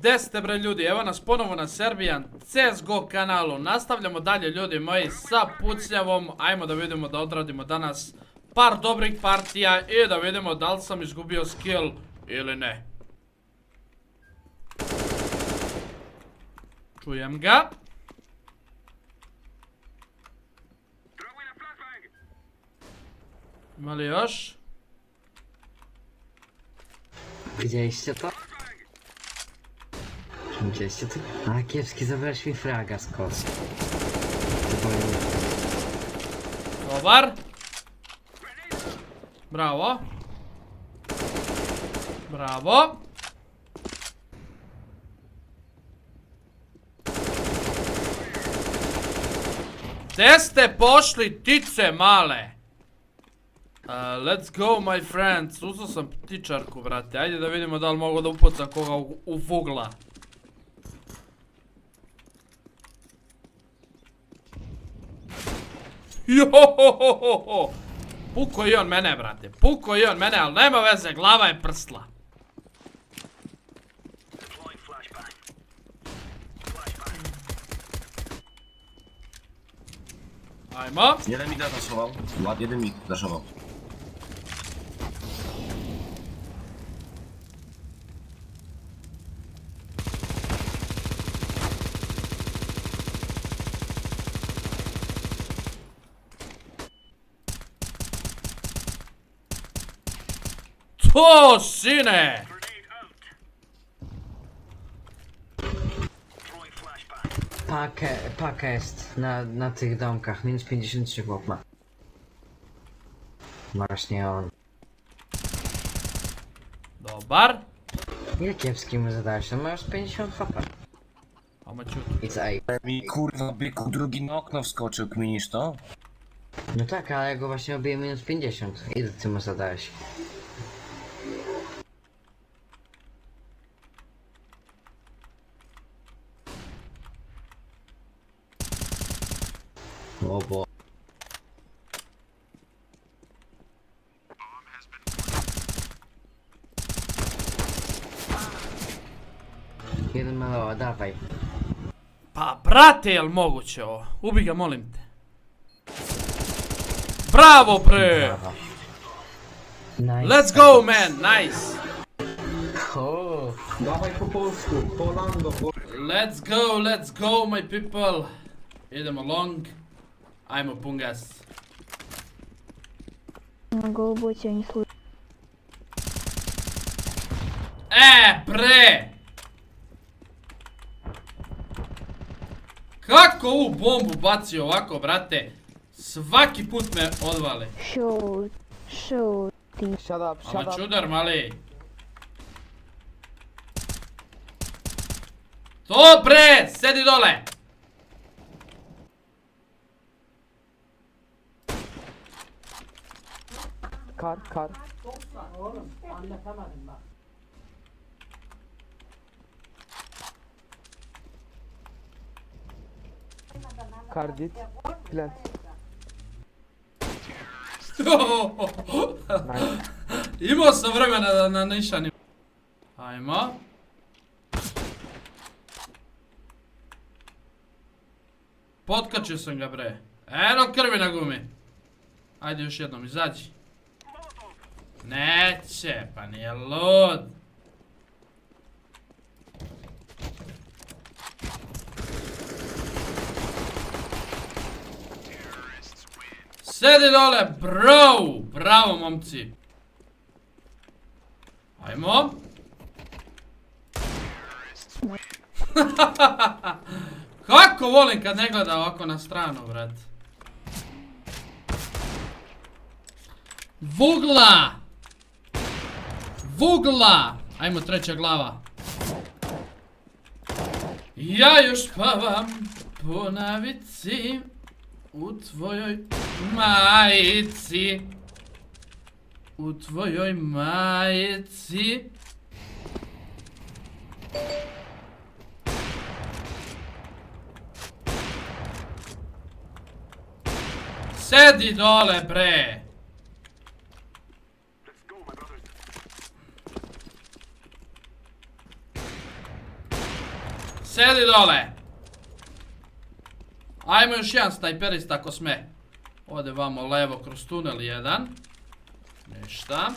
Gde ste bre ljudi, evo nas ponovo na Serbian CSGO kanalu. Nastavljamo dalje ljudi moji sa pucljavom. Ajmo da vidimo da odradimo danas par dobrih partija i da vidimo da li sam izgubio skill ili ne. Čujem ga. Ima li još? Widzieliście to? Widzieliście to? A kiepski, zabrałeś mi fraga z kos. Dobar. Bravo. Bravo. Gde ste pošli tice male? Let's go my friends. Uzeo sam ptičarku brate. Ajde da vidimo da li mogu da upucam koga u vugla. Johohoho. Puko i on mene brate. Puko i on mene, ali nema veze, glava je prsla. Ajmo. Jeden mi daszował, jeden mi daszował. To sine! Paka jest na tych domkach, minus 53 chłop ma. Właśnie on. Dobar. Ile kiepski mu zadałeś? On ma już 50 HP. A maciut. It's A. Mi kurwa byku drugi na okno wskoczył, kminisz to? No tak, ale ja go właśnie obiję minus 50. Ile ty mu zadałeś? O bo. Jeden malowa, dawaj. Pa brate, jel moguće ovo? Ubi ga, molim te. Bravo bre! Brawo. Nice. Let's go man, nice! O, Dawaj po polsku, Polando, Let's go my people. Idemo long. Ajmo pungas. На голубой тебя не слышу. Bre! Kako ovu bombu baci ovako, brate? Svaki put me odvale. Shoot. Shut up, Ama čudar, mali. To bre! Sedi dole! Kar. Kardit, plant. Imao sam vremena da na nišanim. Ajmo. Potkačio sam ga bre. Eno krvi na gumi. Ajde još jednom, izađi. Neće, pa nije lud. Sedi dole, bro! Bravo, momci. Ajmo. Kako volim kad ne gleda ovako na stranu, brat. Vugla! Ajmo, treća glava. Ja još spavam po navici u tvojoj majici. U tvojoj majici. Sedi dole, bre! Sedi dole. Ajmo još jedan snajperista ako sme. Ode vamo levo kroz tunel jedan. Ništa.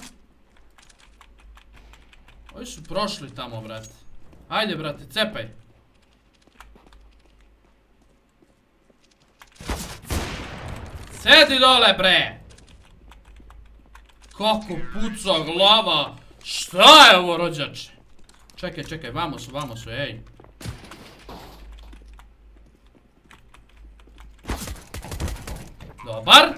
Ovi su prošli tamo, brate. Ajde, brate, cepaj. Sedi dole, bre! Kako puca glava! Šta je ovo, rođače? Čekaj, vamo su, ej. Dobar.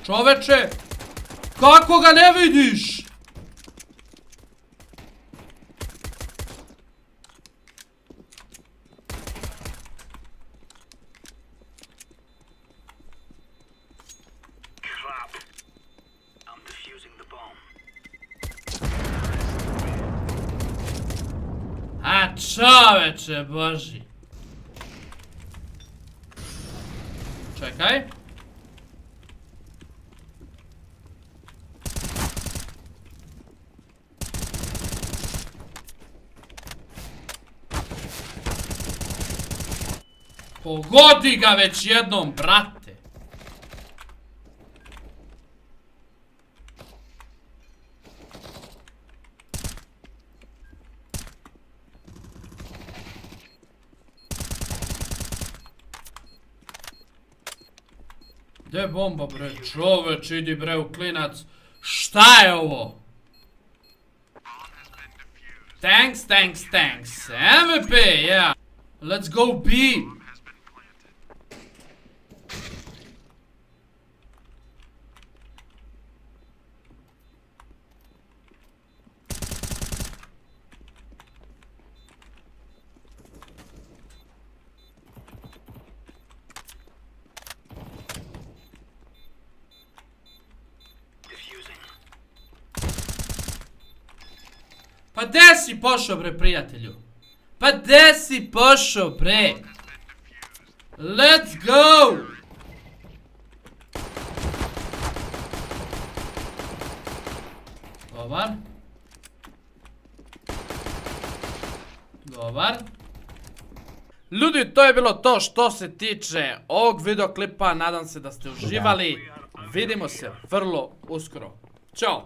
Čoveče, kako ga ne vidiš? A čoveče boži. Čekaj. Pogodi ga već jednom, brate. Gdje bomba, bre? Čoveč, idi bre u klinac. Šta je ovo? Thanks. MVP, yeah. Let's go B. Pa gdje si pošao, bre, prijatelju? Pa gdje si pošao, bre? Let's go! Dobar. Ljudi, to je bilo to što se tiče ovog videoklipa. Nadam se da ste uživali. Vidimo se vrlo uskoro. Ćao!